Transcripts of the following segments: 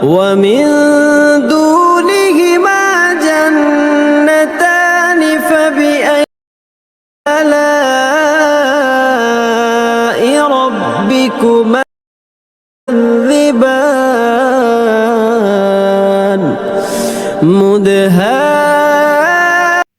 ومن دونهما جنتان فبأي آلاء ربكما تكذبان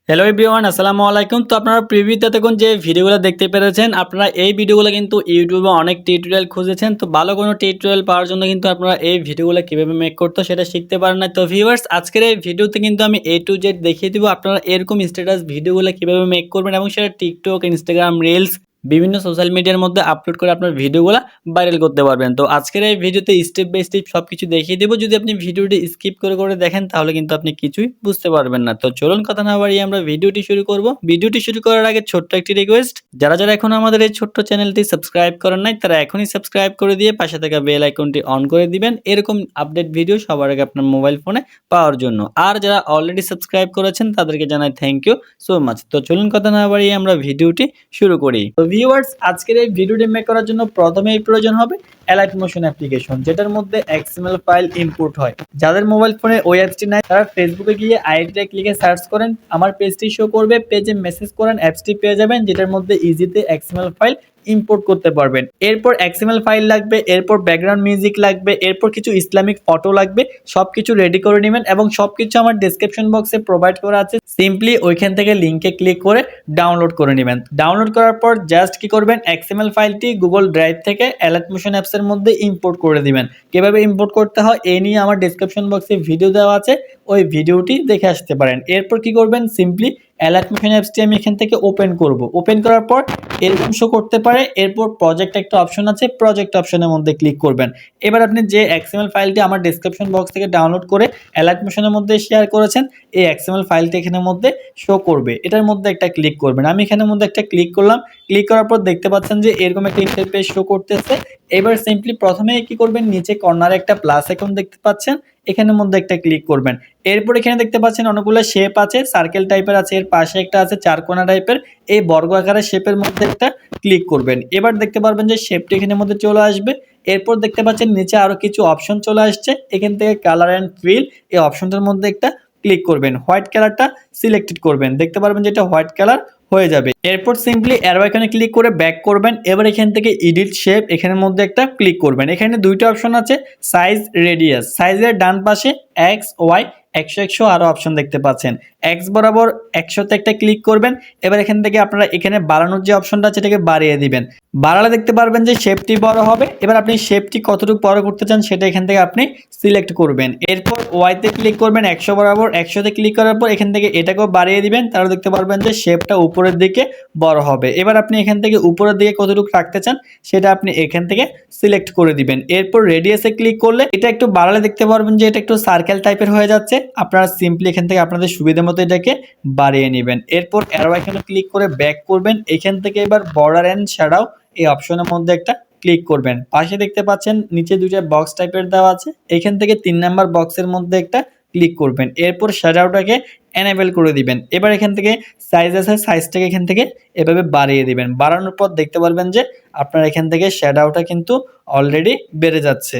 hello everyone, আসসালামু আলাইকুম। তো আপনারা প্রিভিউতে দেখুন যে ভিডিওগুলো দেখতে পেরেছেন, আপনারা এই ভিডিওগুলো কিন্তু ইউটিউবে অনেক টিউটোরিয়াল খুঁজেছেন। তো ভালো কোনো টিউটোরিয়াল পাওয়ার জন্য কিন্তু আপনারা এই ভিডিওগুলো কীভাবে মেক করতে সেটা শিখতে পারেন না। তো ভিউয়ার্স, আজকের এই ভিডিওতে কিন্তু আমি A to Z দেখিয়ে দিব আপনারা এরকম স্ট্যাটাস ভিডিওগুলো কীভাবে মেক করবেন এবং সেটা টিকটক, ইনস্টাগ্রাম, রিলস বিভিন্ন সোশ্যাল মিডিয়ার মধ্যে আপলোড করে আপনার ভিডিওগুলো ভাইরাল করতে পারবেন। তো আজকের এই ভিডিওতে স্টেপ বাই স্টেপ সব কিছু দেখিয়ে দেবো। যদি আপনি ভিডিওটি স্কিপ করে দেখেন তাহলে কিন্তু আপনি কিছুই বুঝতে পারবেন না। তো চলুন কথা না বাড়িয়ে আমরা ভিডিওটি শুরু করব। ভিডিওটি শুরু করার আগে ছোট্ট একটি রিকোয়েস্ট, যারা এখন আমাদের এই ছোট্ট চ্যানেলটি সাবস্ক্রাইব করেন নাই তারা এখনই সাবস্ক্রাইব করে দিয়ে পাশে থাকা বেল আইকনটি অন করে দিবেন এরকম আপডেট ভিডিও সবার আগে আপনার মোবাইল ফোনে পাওয়ার জন্য। আর যারা অলরেডি সাবস্ক্রাইব করেছেন তাদেরকে জানাই থ্যাংক ইউ সো মাচ। তো চলুন কথা না বাড়িয়ে আমরা ভিডিওটি শুরু করি। তো ভিউয়ার্স, আজকের এই ভিডিওটি মেক করার জন্য প্রথমেই প্রয়োজন হবে Alightmotion অ্যাপ্লিকেশন, যেটার মধ্যে XML ফাইল ইম্পোর্ট হয়। যাদের মোবাইল ফোনে ওই অ্যাপসটি নাই তারা ফেসবুকে গিয়ে IAT ক্লিকে সার্চ করেন, আমার পেজটি শো করবে, পেজে মেসেজ করেন, অ্যাপসটি পেয়ে যাবেন যেটার মধ্যে ইজিতে XML ফাইল ইম্পোর্ট করতে পারবেন। এরপর XML ফাইল লাগবে, এরপর ব্যাকগ্রাউন্ড মিউজিক লাগবে, এরপর কিছু ইসলামিক ফটো লাগবে। সবকিছু রেডি করে নেবেন এবং সবকিছু আমার ডেসক্রিপশন বক্সে প্রোভাইড করা আছে। সিম্পলি ওইখান থেকে লিঙ্কে ক্লিক করে ডাউনলোড করে নেবেন। ডাউনলোড করার পর জাস্ট কি করবেন, XML ফাইলটি গুগল ড্রাইভ থেকে Alightmotion অ্যাপসের মধ্যে ইম্পোর্ট করে দিবেন। কিভাবে ইম্পোর্ট করতে হয় এই নিয়ে আমার ডেসক্রিপশন বক্সে ভিডিও দেওয়া আছে, ওই ভিডিওটি দেখে আসতে পারেন। এরপর কি করবেন, সিম্পলি Alightmotion অ্যাপসটি আমি এখান থেকে ওপেন করব। ওপেন করার পর এরকম শো করতে পারে। এরপর প্রজেক্ট একটা অপশন আছে, প্রজেক্ট অপশনের মধ্যে ক্লিক করবেন। এবার আপনি যে XML ফাইলটি আমার ডেসক্রিপশন বক্স থেকে ডাউনলোড করে Alightmotionের মধ্যে শেয়ার করেছেন, এই XML ফাইলটি এখানের মধ্যে শো করবে। এটার মধ্যে একটা ক্লিক করবেন। আমি এখানের মধ্যে একটা ক্লিক করলাম। ক্লিক করার পর দেখতে পাচ্ছেন যে এরকম একটা ইন্টারফেস শো করতেছে। এবার সিম্পলি প্রথমে কি করবেন, নিচে কর্নারে একটা প্লাস আইকন দেখতে পাচ্ছেন, এখানের মধ্যে একটা ক্লিক করবেন। এরপর এখানে দেখতে পাচ্ছেন অনেকগুলো শেপ আছে, সার্কেল টাইপের আছে, এর পাশে একটা আছে চারকোনা টাইপের, এই বর্গ আকারের শেপের মধ্যে একটা ক্লিক করবেন। এবার দেখতে পারবেন যে শেপটি এখানের মধ্যে চলে আসবে। এরপর দেখতে পাচ্ছেন নিচে আরো কিছু অপশন চলে আসছে, এখান থেকে কালার অ্যান্ড ফিল এই অপশনটার মধ্যে একটা ক্লিক করবেন। হোয়াইট কালারটা সিলেক্টেড করবেন, দেখতে পারবেন যে এটা হোয়াইট কালার হয়ে যাবে। এরপর সিম্পলি অ্যারো আইকনে ক্লিক করে ব্যাক করবেন। এবার এখান থেকে এডিট শেপ এখানের মধ্যে একটা ক্লিক করবেন। এখানে দুইটা অপশন আছে, সাইজ, রেডিয়াস। সাইজের ডান পাশে এক্স, ওয়াই, 100 আরো অপশন দেখতে পাচ্ছেন। এক্স বরাবর 100তে একটা ক্লিক করবেন। এবার এখান থেকে আপনারা এখানে বাড়ানোর যে অপশনটা আছে এটাকে বাড়িয়ে দিবেন। বাড়ালে দেখতে পারবেন যে শেপটি বড় হবে। এবার আপনি শেপটি কতটুকু বড় করতে চান সেটা এখান থেকে আপনি সিলেক্ট করবেন। এরপর ওয়াইতে ক্লিক করবেন, 100 বরাবর 100তে ক্লিক করার পর এখান থেকে এটাকেও বাড়িয়ে দিবেন। তাহলে দেখতে পারবেন যে শেপটা উপরের দিকে বড় হবে। এবার আপনি এখান থেকে উপরের দিকে কতটুকু রাখতে চান সেটা আপনি এখান থেকে সিলেক্ট করে দিবেন। এরপর রেডিয়াসে ক্লিক করলে এটা একটু বাড়ালে দেখতে পারবেন যে এটা একটু সার্কেল টাইপের হয়ে যাচ্ছে। আপনারা সিম্পলি এখান থেকে আপনাদের সুবিধা মতো এটাকে বাড়িয়ে নেবেন। এরপর অ্যারো আইকনে ক্লিক করে ব্যাক করবেন। এখান থেকে এবার বর্ডার এন্ড শ্যাডো এই অপশনের মধ্যে একটা ক্লিক করবেন। পাশে দেখতে পাচ্ছেন নিচে দুইটা বক্স টাইপের দেওয়া আছে, এখান থেকে 3 নাম্বার বক্সের মধ্যে একটা ক্লিক করবেন। এরপর শ্যাডোটাকে এনেবল করে দিবেন। এবার এখান থেকে সাইজ আছে, সাইজটাকে এখান থেকে এভাবে বাড়িয়ে দিবেন। বাড়ানোর পর দেখতে পারবেন যে আপনার এখান থেকে শ্যাডোটা কিন্তু অলরেডি বেড়ে যাচ্ছে।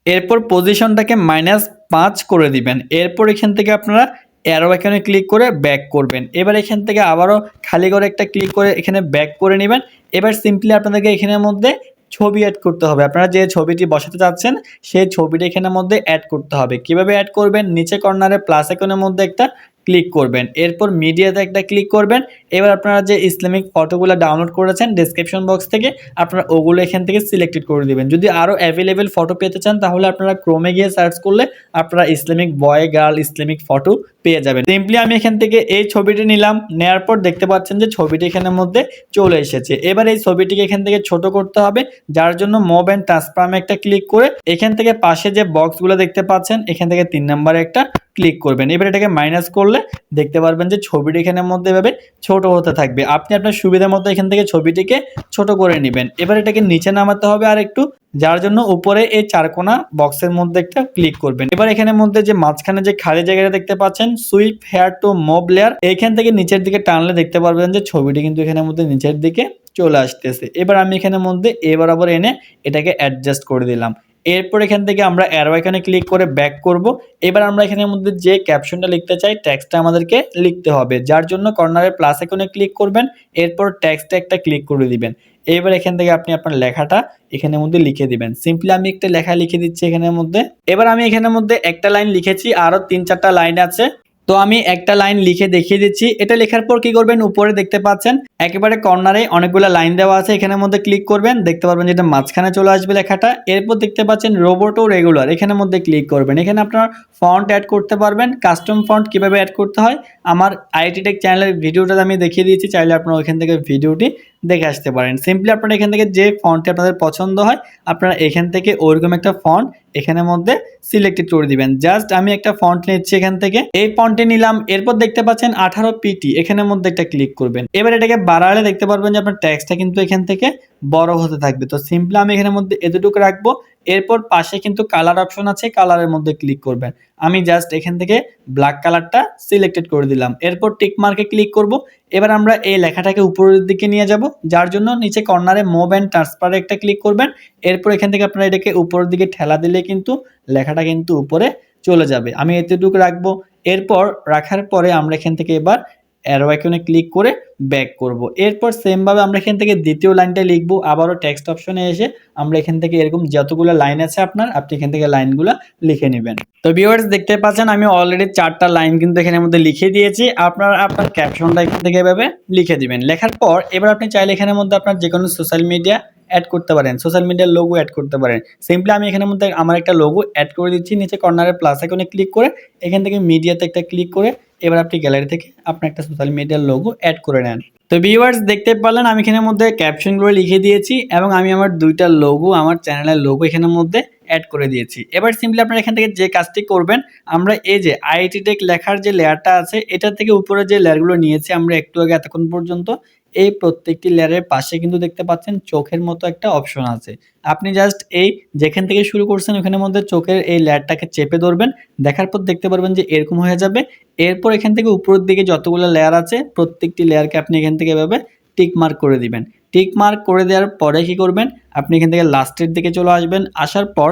এরপর পজিশনটাকে -5 করে দিবেন। এরপর এখান থেকে আপনারা অ্যারো আইকনে ক্লিক করে ব্যাক করবেন। এবার এখান থেকে আবারও খালি করে একটা ক্লিক করে এখানে ব্যাক করে নেবেন। এবার সিম্পলি আপনাদেরকে এখানের মধ্যে ছবি অ্যাড করতে হবে। আপনারা যে ছবিটি বসাতে চাচ্ছেন সেই ছবিটি এখানের মধ্যে অ্যাড করতে হবে। কিভাবে অ্যাড করবেন, নিচে কর্নারে প্লাস আইকনের মধ্যে একটা ক্লিক করবেন। এরপর মিডিয়াতে একটা ক্লিক করবেন। এবার আপনারা যে ইসলামিক ফটোগুলো ডাউনলোড করেছেন ডেসক্রিপশন বক্স থেকে আপনারা ওগুলো এখান থেকে সিলেক্টেড করে দিবেন। যদি আরও অ্যাভেলেবেল ফটো পেতে চান তাহলে আপনারা ক্রোমে গিয়ে সার্চ করলে আপনারা ইসলামিক বয়, গার্ল, ইসলামিক ফটো পেয়ে যাবেন। সিম্পলি আমি এখান থেকে এই ছবিটি নিলাম, নেওয়ার পর দেখতে পাচ্ছেন যে ছবিটি এখানের মধ্যে চলে এসেছে। এবার এই ছবিটিকে এখান থেকে ছোট করতে হবে, যার জন্য মুভ এন্ড ট্রান্সফর্মে একটা ক্লিক করে এখান থেকে পাশে যে বক্সগুলো দেখতে পাচ্ছেন এখান থেকে 3 নাম্বারে একটা ক্লিক করবেন। এবার এটাকে মাইনাস করলে দেখতে পারবেন যে ছবিটি এখানের মধ্যে এভাবে ছোট হতে থাকবে। আপনি আপনার সুবিধা মতো এখান থেকে ছবিটিকে ছোট করে নেবেন। এবার এটাকে নিচে নামাতে হবে আর একটু, যার জন্য উপরে এই চারকোনা বক্সের মধ্যে একটা ক্লিক করবেন। এবার এখানের মধ্যে যে মাঝখানে যে খালি জায়গাটা দেখতে পাচ্ছেন sweep hair to move layer, এইখান থেকে নিচের দিকে টানলে দেখতে পারবেন যে ছবিটি কিন্তু এখানের মধ্যে নিচের দিকে চলে আসতেছে। এবার আমি এখানের মধ্যে এ বরাবর এনে এটাকে অ্যাডজাস্ট করে দিলাম। এরপর এখান থেকে আমরা অ্যারো আইকনে ক্লিক করে ব্যাক করব। এবার আমরা এখানের মধ্যে যে ক্যাপশনটা লিখতে চাই টেক্সটটা আমাদেরকে লিখতে হবে, যার জন্য কর্নারে প্লাস আইকনে ক্লিক করবেন, এরপর টেক্সটে একটা ক্লিক করে দিবেন। এবার এখান থেকে আপনি আপনার লেখাটা এখানের মধ্যে লিখে দিবেন। সিম্পলি আমি একটা লেখা লিখে দিচ্ছি এখানের মধ্যে। এবার আমি এখানের মধ্যে একটা লাইন লিখেছি, আরো 3-4টা লাইন আছে, তো আমি একটা লাইন লিখে দেখিয়ে দিচ্ছি। এটা লেখার পর কি করবেন, উপরে দেখতে পাচ্ছেন একেবারে কর্নারে অনেকগুলো লাইন দেওয়া আছে, এখানের মধ্যে ক্লিক করবেন, দেখতে পারবেন যেটা মাঝখানে চলে আসবে লেখাটা। এরপর দেখতে পাচ্ছেন রোবট ও রেগুলার, এখানের মধ্যে ক্লিক করবেন। এখানে আপনার ফন্ট অ্যাড করতে পারবেন, কাস্টম ফন্ট কিভাবে অ্যাড করতে হয় আমার আইআইটি টেক চ্যানেলের ভিডিওটা আমি দেখিয়ে দিয়েছি, চাইলে আপনারা ওইখান থেকে ভিডিওটি দেখে আসতে পারেন। সিম্পলি আপনারা এখান থেকে যে ফন্টটি আপনাদের পছন্দ হয় আপনারা এখান থেকে ওইরকম একটা ফন্ট এখানের মধ্যে সিলেক্টেড করে দিবেন। জাস্ট আমি একটা ফন্ট নিচ্ছি এখান থেকে, এই ফন্টে নিলাম। এরপর দেখতে পাচ্ছেন 18 পিটি, এখানের মধ্যে একটা ক্লিক করবেন। এবার এটাকে বাড়ালে দেখতে পারবেন যে আপনার টেক্সটটা কিন্তু এখান থেকে বড় হতে থাকবে। তো সিম্পলি আমি এখানের মধ্যে এতটুকু রাখবো। এরপর পাশে কিন্তু কালার অপশন আছে, কালারের মধ্যে ক্লিক করবেন। আমি জাস্ট এখান থেকে ব্ল্যাক কালারটা সিলেক্টেড করে দিলাম। এরপর টিক মার্কে ক্লিক করব। এবার আমরা এই লেখাটাকে উপরের দিকে নিয়ে যাব, যার জন্য নিচে কর্নারে মুভ এন্ড ট্রান্সফারে একটা ক্লিক করবেন। এরপর এখান থেকে আপনারা এটাকে উপরের দিকে ঠেলা দিলে কিন্তু লেখাটা কিন্তু উপরে চলে যাবে। আমি এতটুকু রাখবো। এরপর রাখার পরে আমরা এখান থেকে এবার অ্যারো আইকনে ক্লিক করে ব্যাক করব। এরপর সেম ভাবে আমরা এখান থেকে দ্বিতীয় লাইনটা লিখবো। আবারও টেক্সট অপশনে এসে আমরা এখান থেকে এরকম যতগুলো লাইন আছে আপনি এখান থেকে লাইনগুলো লিখে নেবেন। তো ভিউয়ার্স দেখতে পাচ্ছেন আমি অলরেডি 4টা লাইন কিন্তু এখানের মধ্যে লিখে দিয়েছি। আপনারা আপনার ক্যাপশনটা এখান থেকে এভাবে লিখে দিবেন। লেখার পর এবার আপনি চাইলে এখানের মধ্যে আপনার যে কোনো সোশ্যাল মিডিয়া অ্যাড করতে পারেন, সোশ্যাল মিডিয়ার লোগো অ্যাড করতে পারেন। সিম্পলি আমি এখানের মধ্যে আমার একটা লোগো অ্যাড করে দিচ্ছি। নিচে কর্নারে প্লাস আইকনে ক্লিক করে এখান থেকে মিডিয়াতে একটা ক্লিক করে এবার আপনি গ্যালারি থেকে আপনার একটা সোশ্যাল মিডিয়ার লোগো অ্যাড করে নেন। তো ভিউয়ার্স দেখতে পারলেন আমি এখানের মধ্যে ক্যাপশনগুলো লিখে দিয়েছি এবং আমি আমার 2টা লোগো, আমার চ্যানেলের লোগো এখানের মধ্যে অ্যাড করে দিয়েছি। এবার সিম্পলি আপনারা এখান থেকে যে কাজটি করবেন, আমরা এই যে আইআইটি টেক লেখার যে লেয়ারটা আছে এটা থেকে উপরে যে লেয়ারগুলো নিয়েছি আমরা একটু আগে এতক্ষণ পর্যন্ত, এই প্রত্যেকটি লেয়ারের পাশে কিন্তু দেখতে পাচ্ছেন চোখের মতো একটা অপশন আছে। আপনি জাস্ট এই যেখান থেকে শুরু করছেন ওখানের মধ্যে চোখের এই লেয়ারটাকে চেপে ধরবেন, দেখার পর দেখতে পারবেন যে এরকম হয়ে যাবে। এরপর এখান থেকে উপরের দিকে যতগুলো লেয়ার আছে প্রত্যেকটি লেয়ারকে আপনি এখান থেকে এভাবে টিক মার্ক করে দিবেন। টিক মার্ক করে দেওয়ার পরে কি করবেন, আপনি এখান থেকে লাস্টের দিকে চলে আসবেন। আসার পর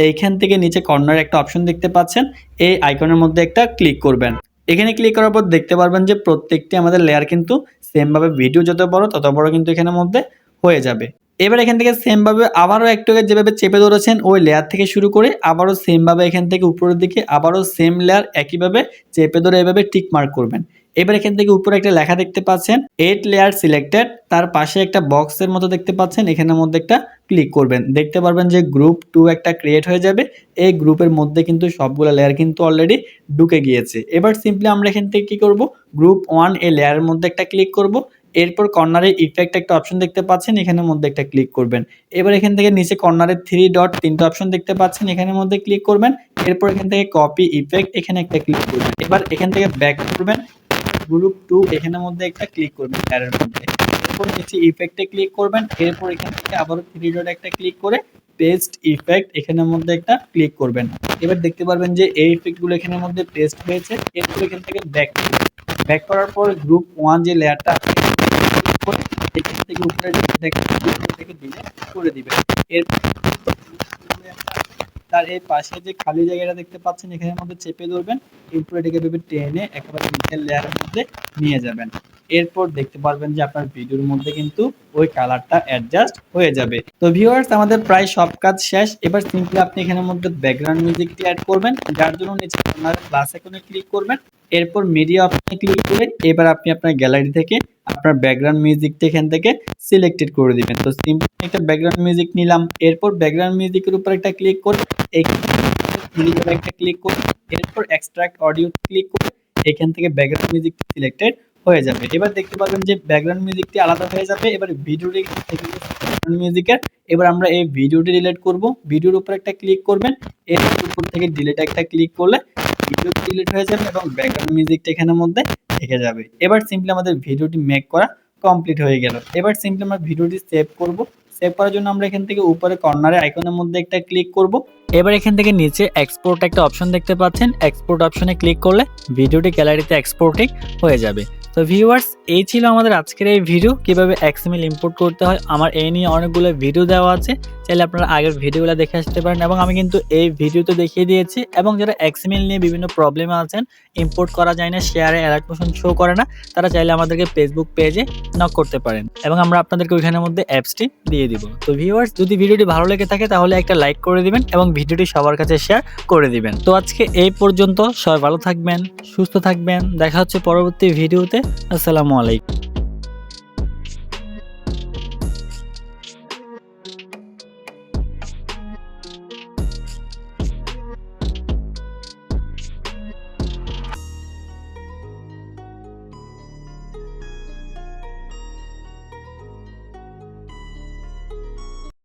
এইখান থেকে নিচে কর্নারে একটা অপশন দেখতে পাচ্ছেন, এই আইকনের মধ্যে একটা ক্লিক করবেন। এখানে ক্লিক করার পর দেখতে পারবেন যে প্রত্যেকটি আমাদের লেয়ার কিন্তু সেম ভাবে ভিডিও যত বড় তত বড় কিন্তু এখানের মধ্যে হয়ে যাবে। এবার এখান থেকে সেম ভাবে আবারও একটু আগে যেভাবে চেপে ধরেছেন ওই লেয়ার থেকে শুরু করে আবারও সেম ভাবে এখান থেকে উপরের দিকে আবারও সেম লেয়ার একইভাবে চেপে ধরে এভাবে টিক মার্ক করবেন। এবার এখান থেকে উপরে একটা লেখা দেখতে পাচ্ছেন 8 লেয়ার সিলেক্টেড, তার পাশে একটা বক্সের মতো দেখতে পাচ্ছেন, এখানের মধ্যে একটা ক্লিক করবেন। দেখতে পারবেন যে গ্রুপ 2 একটা ক্রিয়েট হয়ে যাবে। এই গ্রুপের মধ্যে কিন্তু সবগুলো লেয়ার কিন্তু অলরেডি ঢুকে গিয়েছে। এবার সিম্পলি আমরা এখান থেকে কি করব, গ্রুপ 1 এই লেয়ারের মধ্যে একটা ক্লিক করব। এরপর কর্নারে ইফেক্ট একটা অপশন দেখতে পাচ্ছেন, এখানের মধ্যে একটা ক্লিক করবেন। এবার এখান থেকে নিচে কর্নারে 3 ডট 3টা অপশন দেখতে পাচ্ছেন, এখানের মধ্যে ক্লিক করবেন। এরপর এখান থেকে কপি ইফেক্ট এখানে একটা ক্লিক করবেন। এবার এখান থেকে ব্যাক করবেন, গ্রুপ 2 এখানের মধ্যে একটা ক্লিক করবেন লেয়ারের মধ্যে। এরপর নিচে ইফেক্টে ক্লিক করবেন। এরপর এখান থেকে আবারও 3 ডট একটা ক্লিক করে পেস্ট ইফেক্ট এখানের মধ্যে একটা ক্লিক করবেন। এবার দেখতে পারবেন যে এই ইফেক্টগুলো এখানের মধ্যে পেস্ট হয়েছে। এরপর এখান থেকে ব্যাক করার পর গ্রুপ 1 যে লেয়ারটা এখান থেকে উপরে থেকে ডিলিট করে দিবেন। এরপর তার এই পাশে যে খালি জায়গাটা দেখতে পাচ্ছেন এখানের মধ্যে চেপে ধরবেন, এরপর এটাকে ভেবে টেনে একেবারে নিচের লেয়ারের মধ্যে নিয়ে যাবেন। এরপর দেখতে পারবেন যে আপনার ভিডিওর মধ্যে কিন্তু ওই কালারটা অ্যাডজাস্ট হয়ে যাবে। তো ভিউয়ার্স আমাদের প্রায় সব কাজ শেষ। এবার সিম্পলি আপনি এখানের মধ্যে ব্যাকগ্রাউন্ড মিউজিকটি অ্যাড করবেন, যার জন্য নিচে কর্নারে প্লাস আইকনে ক্লিক করবেন। এরপর মিডিয়া অপশনে ক্লিক করে এবার আপনি আপনার গ্যালারি থেকে আপনার ব্যাকগ্রাউন্ড মিউজিকটা এখান থেকে সিলেক্টেড করে দিবেন। তো সিম্পলি একটা ব্যাকগ্রাউন্ড মিউজিক নিলাম। এরপর ব্যাকগ্রাউন্ড মিউজিকের উপর একটা ক্লিক করে একটা ক্লিক করে এরপর এক্সট্রাক্ট অডিও ক্লিক করে এখান থেকে ব্যাকগ্রাউন্ড মিউজিক সিলেক্টেড হয়ে যাবে। এবার দেখতে পাবেন যে ব্যাকগ্রাউন্ড মিউজিকটি আলাদা হয়ে যাবে। এবার ভিডিওটি মিউজিকের এবার আমরা এই ভিডিওটি ডিলিট করব। ভিডিওর উপর একটা ক্লিক করবেন, এর উপর থেকে ডিলিট একটা ক্লিক করলে ভিডিও ডিলিট হয়ে যাবে এবং ব্যাকগ্রাউন্ড মিউজিকটা এখানের মধ্যে থেকে যাবে। এবার সিম্পলি আমাদের ভিডিওটি মেক করা কমপ্লিট হয়ে গেল। এবার সিম্পলি আমরা ভিডিওটি সেভ করব। সেভ করার জন্য আমরা এখান থেকে উপরে কর্নারে আইকনের মধ্যে একটা ক্লিক করব। এবার এখান থেকে নিচে এক্সপোর্ট একটা অপশন দেখতে পাচ্ছেন, এক্সপোর্ট অপশনে ক্লিক করলে ভিডিওটি গ্যালারিতে এক্সপোর্টিং হয়ে যাবে। তো ভিউয়ার্স, এই ছিল আমাদের আজকের এই ভিডিও, কিভাবে XML ইম্পোর্ট করতে হয়। আমার এই নিয়ে অনেকগুলো ভিডিও দেওয়া আছে, চাইলে আপনারা আগের ভিডিওগুলো দেখে আসতে পারেন। এবং আমি কিন্তু এই ভিডিওতে দেখিয়ে দিয়েছি। এবং যারা XML নিয়ে বিভিন্ন প্রবলেমে আছেন, ইম্পোর্ট করা যায় না, শেয়ারে অ্যালার্টমোশন শো করে না, তারা চাইলে আমাদেরকে ফেসবুক পেজে নক করতে পারেন এবং আমরা আপনাদেরকে ওইখানের মধ্যে অ্যাপসটি দিয়ে দিব। তো ভিউয়ার্স, যদি ভিডিওটি ভালো লেগে থাকে তাহলে একটা লাইক করে দিবেন এবং ভিডিওটি সবার কাছে শেয়ার করে দিবেন। তো আজকে এই পর্যন্ত, সবাই ভালো থাকবেন, সুস্থ থাকবেন, দেখা হচ্ছে পরবর্তী ভিডিওতে। আসসালামু আলাইকুম।